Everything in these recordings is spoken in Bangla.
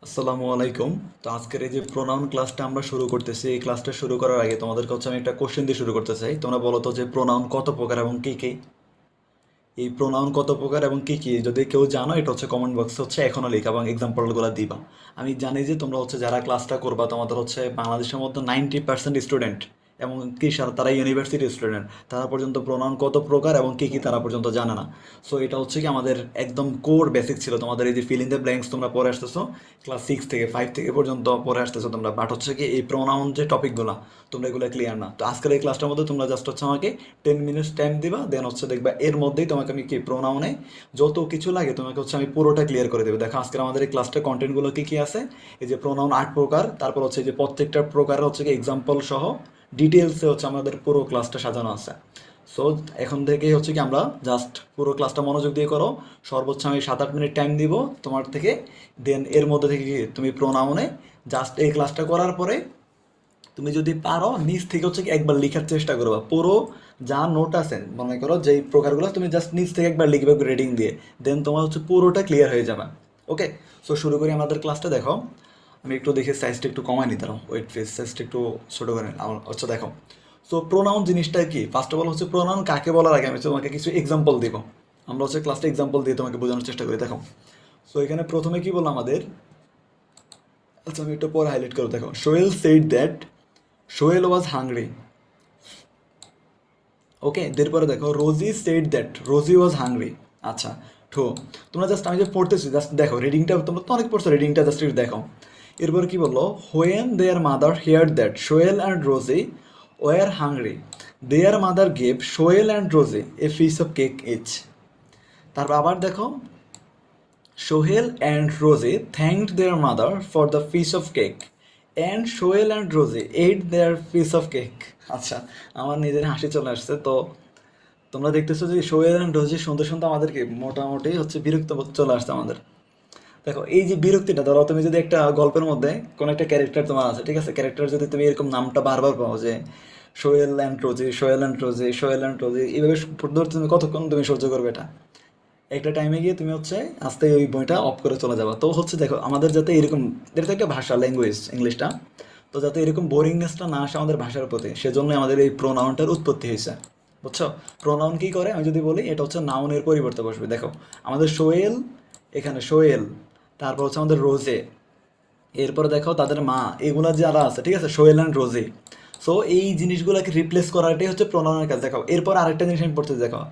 আসসালামু আলাইকুম। তো আজকের এই যে প্রোনাউন ক্লাসটা আমরা শুরু করতেছি, এই ক্লাসটা শুরু করার আগে তোমাদেরকে হচ্ছে আমি একটা কোশ্চেন দিয়ে শুরু করতে চাই। তোমরা বলো তো যে প্রোনাউন কত প্রকার এবং কি কি? এই প্রোনাউন কত প্রকার এবং কি কি যদি কেউ জানো, এটা হচ্ছে কমেন্ট বক্সে হচ্ছে এখনো লেখা এবং এক্সাম্পলগুলো দিবা। আমি জানি যে তোমরা হচ্ছে যারা ক্লাসটা করবা তোমাদের হচ্ছে বাংলাদেশের মধ্যে 90% স্টুডেন্ট এবং কি তারা ইউনিভার্সিটি স্টুডেন্ট, তারা পর্যন্ত প্রোনাউন কত প্রকার এবং কি কি তারা পর্যন্ত জানে না। সো এটা হচ্ছে কি আমাদের একদম কোর বেসিক ছিল। তোমাদের এই যে ফিল ইন দ্য ব্ল্যাঙ্কস তোমরা পড়ে আসতেছো ক্লাস 6 থেকে 5 থেকে পর্যন্ত পড়ে আসতেছো তোমরা, বাট হচ্ছে কি এই প্রোনাউন যে টপিকগুলো তোমরা এগুলো ক্লিয়ার না। তো আজকের এই ক্লাসটার মধ্যে তোমরা জাস্ট হচ্ছে আমাকে 10 মিনিটস টাইম দিবা, দেন হচ্ছে দেখবা এর মধ্যেই তোমাকে আমি কি প্রোনাউনে যত কিছু লাগে তোমাকে হচ্ছে আমি পুরোটা ক্লিয়ার করে দেবো। দেখো আজকের আমাদের এই ক্লাসটা কন্টেন্টগুলো কি কি আছে। এই যে প্রোনাউন 8 প্রকার, তারপর হচ্ছে যে প্রত্যেকটা প্রকার হচ্ছে কি এক্সাম্পল সহ ডিটেলসে হচ্ছে আমাদের পুরো ক্লাসটা সাজানো আছে। সো এখন থেকেই হচ্ছে কি আমরা জাস্ট পুরো ক্লাসটা মনোযোগ দিয়ে করো। সর্বোচ্চ আমি 7-8 মিনিট টাইম দিব তোমার থেকে, দেন এর মধ্যে থেকে কি তুমি প্রোনাউনে জাস্ট এই ক্লাসটা করার পরে তুমি যদি পারো নিজ থেকে হচ্ছে কি একবার লেখার চেষ্টা করবা পুরো যা নোট আছে, মনে করো যেই প্রকারগুলো তুমি জাস্ট নিজ থেকে একবার লিখবে রিডিং দিয়ে, দেন তোমার হচ্ছে পুরোটা ক্লিয়ার হয়ে যাবে। ওকে, সো শুরু করি আমাদের ক্লাসটা। দেখো আমি একটু দেখে সাইজটা একটু কমাই নিতে পারো, ওয়েট ফেস সাইজটা একটু ছোটো করে নিলাম। আচ্ছা দেখো, সো প্রোনাউন জিনিসটা কি, ফার্স্ট অফ অল হচ্ছে প্রোনাউন কাকে বলার আগে আমি তোমাকে কিছু এক্সাম্পল দিব। আমরা হচ্ছে ক্লাসটা এক্সাম্পল দিয়ে তোমাকে বোঝানোর চেষ্টা করি। দেখো, সো এখানে প্রথমে কি বললাম আমাদের, আচ্ছা আমি একটু পরে হাইলাইট করো। দেখো, Sohel said that Sohel was hungry. Okay, এরপরে দেখো Rosie said that Rosie was hungry. আচ্ছা ঠো, তোমরা জাস্ট আমি যে পড়তেছি জাস্ট দেখো রিডিংটা, তোমরা তো অনেক পড়ছো, রিডিংটা জাস্ট একটু দেখো। এরপরে কি বললো, when their mother hear that Sohel and Rosie were hungry, their mother gave Sohel and Rosie a piece of cake each. তারপর আবার দেখো, Sohel and Rosie thanked their mother for the piece of cake and Sohel and Rosie ate their piece of cake. আচ্ছা, আমার নিজের হাসি চলে আসছে। তো তোমরা দেখতেছো যে সোহেল অ্যান্ড রোজি শুনতে শুনতে আমাদেরকে মোটামুটি হচ্ছে বিরক্ত বোধ চলে আসছে আমাদের। দেখো এই যে বিরক্তিটা, ধরো তুমি যদি একটা গল্পের মধ্যে কোনো একটা ক্যারেক্টার তোমার আছে, ঠিক আছে, ক্যারেক্টার যদি তুমি এরকম নামটা বারবার পাও যে Sohel and Rosie, Sohel and Rosie, Sohel and Rosie, এইভাবে ধরে তুমি কতক্ষণ তুমি সহ্য করবে এটা? একটা টাইমে গিয়ে তুমি হচ্ছে আস্তে ওই বইটা অফ করে চলে যাবা। তো হচ্ছে দেখো আমাদের যাতে এরকম, এটা তো একটা ভাষা, ল্যাঙ্গুয়েজ ইংলিশটা, তো যাতে এরকম বোরিংনেসটা না আসে আমাদের ভাষার প্রতি, সেজন্য আমাদের এই প্রোনাউনটার উৎপত্তি হয়েছে। বুঝছো? প্রোনাউন কি করে আমি যদি বলি, এটা হচ্ছে নাউনের পরিবর্তে বসবে। দেখো আমাদের সোয়েল, এখানে সোয়েল, তারপর হচ্ছে আমাদের রোজে, এরপরে দেখো তাদের মা, এগুলা যারা আছে, ঠিক আছে, সোহেল অ্যান্ড রোজি। সো এই জিনিসগুলোকে রিপ্লেস করাটাই হচ্ছে প্রোনাউনের কাজ। দেখো এরপর আরেকটা জিনিস আমি পড়তে, দেখো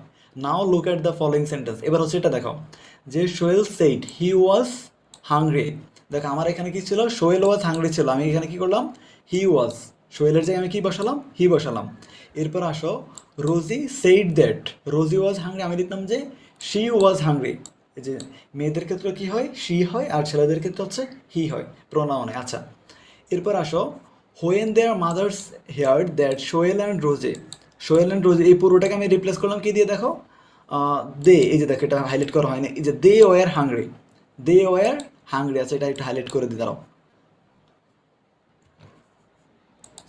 নাও look at the following sentence. এবার হচ্ছে এটা দেখো, যে Sohel said he was hungry. দেখো আমার এখানে কি ছিল, সোহেল ওয়াজ হাংরি ছিল, আমি এখানে কি করলাম, হি ওয়াজ, সোহেলের জায়গায় আমি কি বসালাম, হি বসালাম। এরপর আসো, Rosie said that Rosie was hungry, আমি লিখলাম যে শি ওয়াজ হাংরি। এই যে মেয়েদের ক্ষেত্রে কি হয়, শি হয়, আর ছেলেদের ক্ষেত্রে হচ্ছে হি হয় প্রোনাউনে। আচ্ছা, এরপর আসো, when their mothers heard that Sohel and Rosie, Sohel and রোজে এই পুরোটাকে আমি রিপ্লেস করলাম কি দিয়ে, দেখো দে, এই যে দেখো এটা হাইলাইট করা হয়নি, এই যে they were hungry, they were hungry. আচ্ছা এটা একটু হাইলাইট করে দিয়ে দাঁড়াও।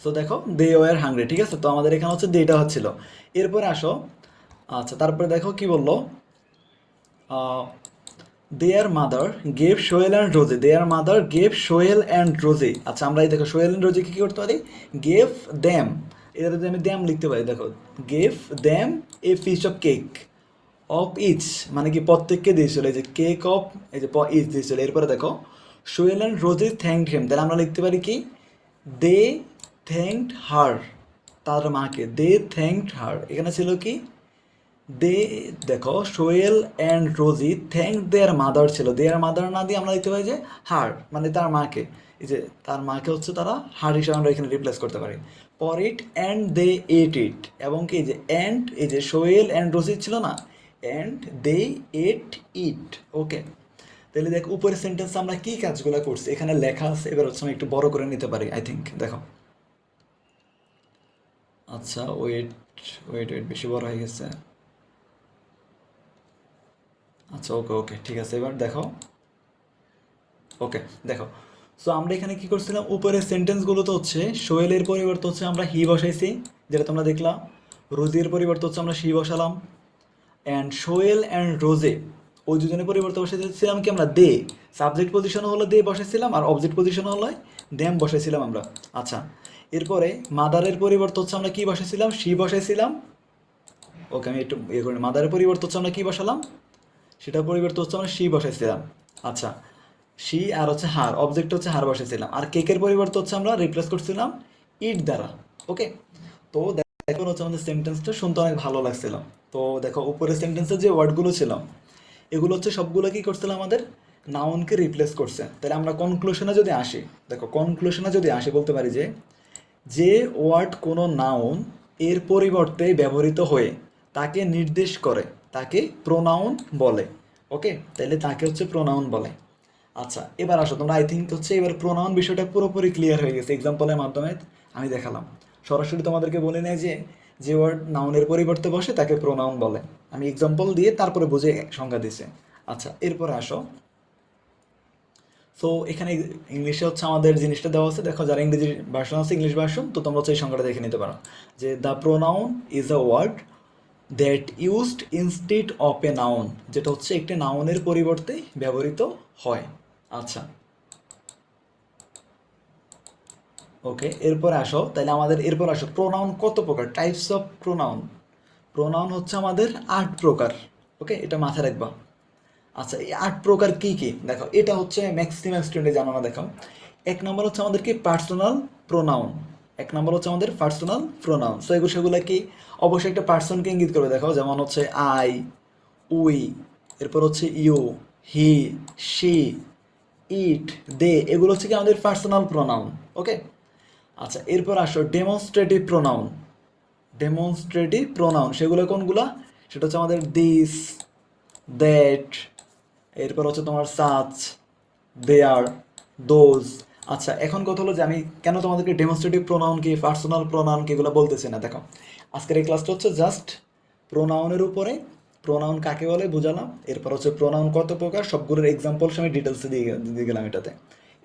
সো দেখো দে ওয়ার হাংরি, ঠিক আছে, তো আমাদের এখানে হচ্ছে দেটা হচ্ছিল। এরপরে আসো, আচ্ছা তারপরে দেখো কি বললো, দেয়ার মাদার গেভ শোয়েল অ্যান্ড রোজে, দেয়ার মাদার গেভ শোয়েল অ্যান্ড রোজে। আচ্ছা আমরা এই দেখো শোয়েল অ্যান্ড রোজে কী করতে পারি, গেভ দ্যাম, এটা যদি আমি দ্যাম লিখতে পারি, দেখো gave them a piece of cake of each, মানে কি প্রত্যেককে দিয়েছিল, এই যে কেক অফ, এই যে ইচ দিয়েছিল। এরপরে দেখো শোয়েল অ্যান্ড রোজে থ্যাঙ্কড হিম, তাহলে আমরা লিখতে পারি কি, দে থ্যাঙ্কড হার, তার মাকে, দে থ্যাঙ্কড হার। এখানে ছিল কি, দে, দেখো Sohel and Rosie thank their mother ছিল, দেয়ার মাদার না দিয়ে আমরা দিতে পারি যে হার, মানে তার মাকে, এই যে তার মাকে হচ্ছে তারা হার হিসাবে আমরা এখানে রিপ্লেস করতে পারি। পর ইট অ্যান্ড দে এট ইট, এবং কি এই যে অ্যান্ড, এই যে সোয়েল অ্যান্ড রোজি ছিল না, অ্যান্ড দে এট ইট। ওকে, তাহলে দেখো উপরের সেন্টেন্স আমরা কি কাজগুলো করছি এখানে লেখা আছে। এবার হচ্ছে আমি একটু বড় করে নিতে পারি আই থিঙ্ক। দেখো, আচ্ছা ওয়েট ওয়েট ওয়েট, বেশি বড় হয়ে গেছে। আচ্ছা ওকে ওকে ঠিক আছে, এবার দেখো। ওকে দেখো, সো আমরা এখানে কি করছিলাম, উপরের সেন্টেন্সগুলো তো হচ্ছে সোয়েলের পরিবর্তে হচ্ছে আমরা হি বসাইছি, যেটা তোমরা দেখলাম। রোজির পরিবর্তে হচ্ছে আমরা শি বসালাম। অ্যান্ড সোয়েল অ্যান্ড রোজে ওই দুজনের পরিবর্তে বসেছিলাম কি আমরা দে, সাবজেক্ট পজিশন হলো দে বসেছিলাম, আর অবজেক্ট পজিশন হলো দেম বসেছিলাম আমরা। আচ্ছা, এরপরে মাদারের পরিবর্তে হচ্ছে আমরা কি বসেছিলাম, শি বসেছিলাম। ওকে, আমি একটু ইয়ে করি, মাদারের পরিবর্তে হচ্ছে আমরা কি বসালাম, সেটার পরিবর্তে হচ্ছে আমরা শি বসেছিলাম। আচ্ছা, শি আর হচ্ছে হার, অবজেক্ট হচ্ছে হার বসেছিলাম, আর কেকের পরিবর্তে হচ্ছে আমরা রিপ্লেস করছিলাম ইট দ্বারা। ওকে, তো দেখো হচ্ছে আমাদের সেন্টেন্সটা শুনতে অনেক ভালো লাগছিল। তো দেখো উপরের সেন্টেন্সের যে ওয়ার্ডগুলো ছিল এগুলো হচ্ছে সবগুলো কি করছিল, আমাদের নাউনকে রিপ্লেস করছে। তাহলে আমরা কনক্লুশনে যদি আসি, দেখো কনক্লুশনে যদি আসি বলতে পারি যে যে ওয়ার্ড কোনো নাউন এর পরিবর্তে ব্যবহৃত হয়ে তাকে নির্দেশ করে তাকে প্রোনাউন বলে। ওকে, তাহলে তাকে হচ্ছে প্রোনাউন বলে। আচ্ছা, এবার আসো তোমরা, আই থিঙ্ক হচ্ছে এবার প্রোনাউন বিষয়টা পুরোপুরি ক্লিয়ার হয়ে গেছে এক্সাম্পলের মাধ্যমে আমি দেখালাম। সরাসরি তোমাদেরকে বলে নেই যে যে ওয়ার্ড নাউনের পরিবর্তে বসে তাকে প্রোনাউন বলে, আমি এক্সাম্পল দিয়ে তারপরে বুঝে সংজ্ঞা দিছে। আচ্ছা, এরপরে আসো। সো এখানে ইংলিশে হচ্ছে আমাদের জিনিসটা দেওয়া আছে, দেখো যারা ইংরেজি ভার্সন আছে, ইংলিশ ভার্সন, তো তোমরা হচ্ছে এই সংখ্যাটা দেখে নিতে পারো যে the pronoun is a word that used instead of a noun, যেটা হচ্ছে একটি নাউনের পরিবর্তে ব্যবহৃত হয়। আচ্ছা, ওকে, এরপর আসো, তাহলে আমাদের এরপর আসো প্রোনাউন কত প্রকার, টাইপস অফ প্রোনাউন। প্রোনাউন হচ্ছে আমাদের 8 প্রকার। ওকে, এটা মাথায় রাখবা। আচ্ছা, এই 8 প্রকার কি কি, দেখো এটা হচ্ছে ম্যাক্সিমাম স্টুডেন্টে জানো না। দেখো, 1 নম্বর হচ্ছে আমাদের কি পার্সোনাল প্রোনাউন। 1 নম্বর হচ্ছে আমাদের পার্সোনাল প্রোনাউন। সো এগুলো সেগুলো কি অবশ্যই একটা পার্সনকে ইঙ্গিত করবে। দেখো যেমন হচ্ছে আই, উই, এরপর হচ্ছে ইউ, হি, শি, ইট, দে, এগুলো হচ্ছে কি আমাদের পার্সোনাল প্রোনাউন। ওকে, আচ্ছা, এরপর আসো ডেমনস্ট্রেটিভ প্রোনাউন। ডেমনস্ট্রেটিভ প্রোনাউন সেগুলো কোনগুলা, সেটা হচ্ছে আমাদের দিস, দ্যাট, এরপর হচ্ছে তোমার সাচ, দেয়ার, দোজ। আচ্ছা, এখন কথা হলো যে আমি কেন তোমাদেরকে ডেমনস্ট্রেটিভ প্রোনাউন কি পার্সোনাল প্রোনাউন কি এগুলো বলতেছি না। দেখো, আজকের এই ক্লাসটা হচ্ছে জাস্ট প্রোনাউনের উপরে, প্রোনাউন কাকে বলে বুঝালাম, এরপর হচ্ছে প্রোনাউন কত প্রকার সবগুলোর এক্সাম্পল আমি ডিটেলসে দিয়ে গেলাম এটাতে।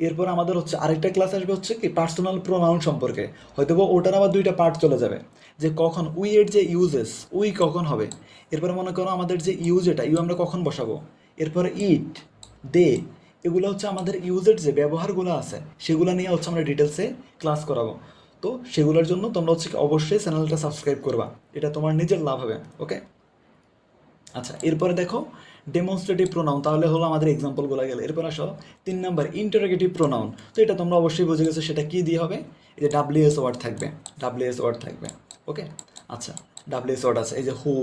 এরপর আমাদের হচ্ছে আরেকটা ক্লাস আসবে হচ্ছে কি পার্সোনাল প্রোনাউন সম্পর্কে, হয়তো ওটার আবার 2টা পার্ট চলে যাবে, যে কখন উই এর যে ইউজেস, উই কখন হবে, এরপরে মনে করো আমাদের যে ইউজ, এটা ইউ আমরা কখন বসাবো, এরপরে ইট, দে, এগুলো হচ্ছে আমাদের ইউজের যে ব্যবহারগুলো আছে সেগুলো নিয়ে হচ্ছে আমরা ডিটেলসে ক্লাস করাবো। তো সেগুলোর জন্য তোমরা হচ্ছে কি অবশ্যই চ্যানেলটা সাবস্ক্রাইব করবা, এটা তোমার নিজের লাভ হবে। ওকে, আচ্ছা, এরপরে দেখো ডেমনস্ট্রেটিভ প্রোনাউন, তাহলে হলো আমাদের এক্সাম্পলগুলো গেল। এরপর আসো 3 নম্বর ইন্টারোগেটিভ প্রোনাউন। তো এটা তোমরা অবশ্যই বুঝে গেছো, সেটা কি দিয়ে হবে, এই যে ডাব্লিউএস ওয়ার্ড থাকবে, ডাব্লিউএস ওয়ার্ড থাকবে। ওকে, আচ্ছা, ডাব্লিউএস ওয়ার্ড আছে, এই যে হু,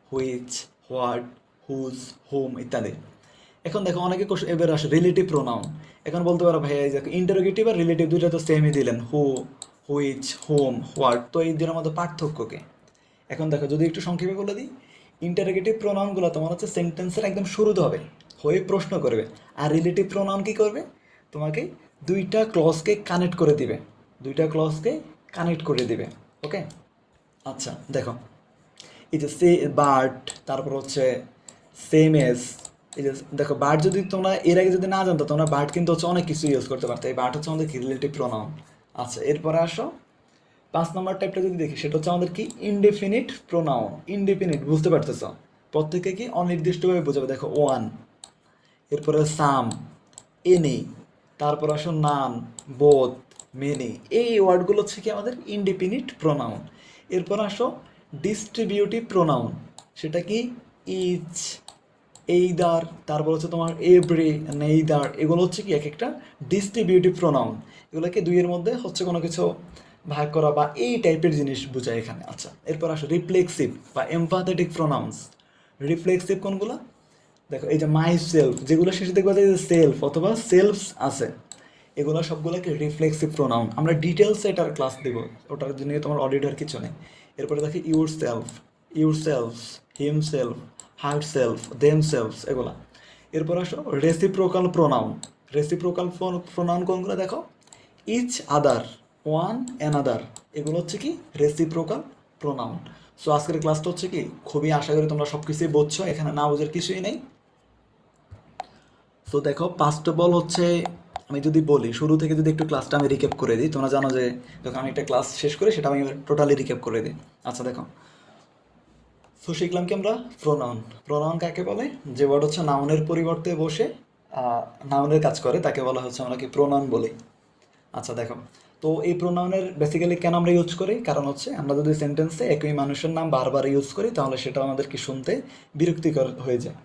হুইচ, হোয়াট, হুজ, হোম ইত্যাদি। এখন দেখো অনেকে এবার আসে রিলেটিভ প্রোনাউন। এখন বলতে পারো ভাই এই যে ইন্টারোগেটিভ আর রিলেটিভ দুইটা তো সেমই দিলেন, হু, হুইচ, হোম, হোয়াট, তো এই দুটোর মধ্যে পার্থক্য কি। এখন দেখো যদি একটু সংক্ষেপে বলে দিই, ইন্টারোগেটিভ প্রোনাউনগুলো তোমার হচ্ছে সেন্টেন্সের একদম শুরুতে হবে, হয়ে প্রশ্ন করবে। আর রিলেটিভ প্রোনাউন কি করবে, তোমাকে 2টা ক্লজকে কানেক্ট করে দিবে, 2টা ক্লজকে কানেক্ট করে দিবে। ওকে, আচ্ছা, দেখো এই যে সে বার্ড, তারপর হচ্ছে সেম এজ, এই যে দেখো বার্ড যদি তোমরা এর আগে যদি না জানতো, তোমরা বার্ড কিন্তু হচ্ছে অনেক কিছু ইউজ করতে পারতো, এই বার্ড হচ্ছে আমাদের রিলেটিভ প্রোনাউন। আচ্ছা, এরপরে আসো 5 নম্বর টাইপটা যদি দেখি, সেটা হচ্ছে আমাদের কি ইনডেফিনিট প্রোনাউন। ইনডেফিনিট বুঝতে পারতেছ, প্রত্যেকে কি অনির্দিষ্টভাবে বোঝাবে। দেখো ওয়ান, এরপরে সাম, এনি, তারপর আসো নান, বোথ, মেনি, এই ওয়ার্ডগুলো হচ্ছে কি আমাদের ইনডিফিনিট প্রোনাউন। এরপর আসো ডিস্ট্রিবিউটিভ প্রোনাউন, সেটা কি ইচ, এইদার, তারপর হচ্ছে তোমার এভরি, নেইদার, এগুলো হচ্ছে কি এক একটা ডিস্ট্রিবিউটিভ প্রোনাউন। এগুলোকে দুইয়ের মধ্যে হচ্ছে কোনো কিছু ভাগ করা বা এই টাইপের জিনিস বোঝায় এখানে। আচ্ছা, এরপর আসো রিফ্লেক্সিভ বা এমফাথেটিক প্রোনাউন্স। রিফ্লেক্সিভ কোনগুলো, দেখো এই যে মাই সেলফ, যেগুলো শেষে দেখবা যে সেলফ অথবা সেলফস আছে, এগুলো সবগুলোকে রিফ্লেক্সিভ প্রোনাউন। আমরা ডিটেলসে এটার ক্লাস দেব, ওটার জন্য তোমার অডিটার কিছু নেই। এরপরে দেখি your self, your selves, him self, her self, them selves, এগুলা। এরপর আসো রেসিপ্রোকাল প্রোনাউন। রেসিপ্রোকাল প্রোনাউন কোনগুলো, দেখো ইচ আদার, ওয়ান অ্যানাদার, এগুলো হচ্ছে কি রেসিপ্রোকাল প্রোনাউন। সো আজকের ক্লাসটা হচ্ছে কি খুবই, আশা করি তোমরা সব কিছুই বুঝছো, এখানে না বোঝার কিছুই নেই। তো দেখো ফার্স্ট অফ অল হচ্ছে আমি যদি বলি শুরু থেকে যদি একটু ক্লাসটা আমি রিক্যাপ করে দিই, তোমরা জানো যে যখন আমি একটা ক্লাস শেষ করি সেটা আমি টোটালি রিক্যাপ করে দিই। আচ্ছা দেখো, সো শিখলাম কি আমরা প্রোনাউন। প্রোনাউন কাকে বলে? যে ওয়ার্ড হচ্ছে নাউনের পরিবর্তে বসে নাউনের কাজ করে তাকে বলা হচ্ছে আমরা কি প্রোনাউন বলি। আচ্ছা দেখো, তো এই প্রোনাউনের বেসিক্যালি কেন আমরা ইউজ করি? কারণ হচ্ছে আমরা যদি সেন্টেন্সে একই মানুষের নাম বারবার ইউজ করি তাহলে সেটা আমাদের কি শুনতে বিরক্তিকর হয়ে যায়।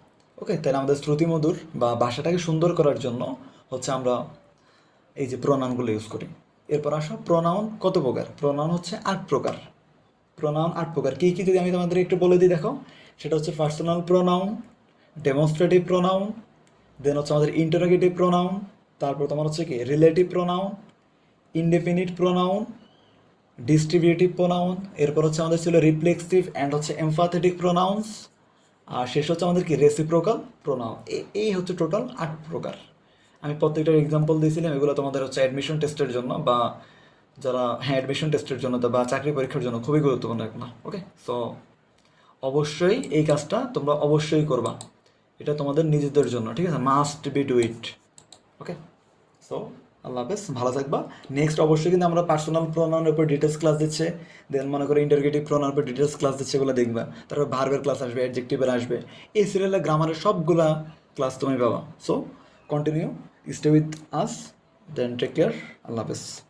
ওকে, তাই আমাদের শ্রুতিমধুর বা ভাষাটাকে সুন্দর করার জন্য হচ্ছে আমরা এই যে প্রোনাউনগুলো ইউজ করি। এরপর আসো, প্রোনাউন কত প্রকার? প্রোনাউন হচ্ছে 8 প্রকার। প্রোনাউন 8 প্রকার কী কী যদি আমি তোমাদের একটু বলে দিই দেখো, সেটা হচ্ছে পার্সোনাল প্রোনাউন, ডেমনস্ট্রেটিভ প্রোনাউন, দেন হচ্ছে আমাদের ইন্টারোগেটিভ প্রোনাউন, তারপর তোমার হচ্ছে কি relative pronoun, indefinite pronoun, distributive pronoun, এরপর হচ্ছে আমাদের ছিল রিফ্লেক্সিভ অ্যান্ড হচ্ছে এমফাথেটিক প্রোনাউন্স, আর শেষ হচ্ছে আমাদের কি রেসিপ্রোকাল প্রোনাউন। এই হচ্ছে টোটাল 8 প্রকার। আমি প্রত্যেকটার এক্সাম্পল দিয়েছিলাম, এগুলো তোমাদের হচ্ছে অ্যাডমিশন টেস্টের জন্য বা যারা অ্যাডমিশন টেস্টের জন্য বা চাকরি পরীক্ষার জন্য খুবই গুরুত্বপূর্ণ এগুলো। ওকে, সো অবশ্যই এই কাজটা তোমরা অবশ্যই করবা, এটা তোমাদের নিজেদের জন্য, ঠিক আছে? Must be do it. Okay, so আল্লাহ হাফেজ, ভালো থাকবা। নেক্সট অবশ্যই কিন্তু আমরা পার্সোনাল প্রোনাউনের উপর ডিটেলস ক্লাস দিচ্ছে, দেন মনে করো ইন্টারগেটিভ প্রোনাউনের উপর ডিটেলস ক্লাস দিচ্ছে, এগুলো দেখবা। তারপর ভার্বের ক্লাস আসবে, অ্যাডজেক্টিভের আসবে, এই সিরিয়ালের গ্রামারের সবগুলা ক্লাস তুমি পাবা। So continue, stay with us, then take care, আল্লাহ হাফেজ।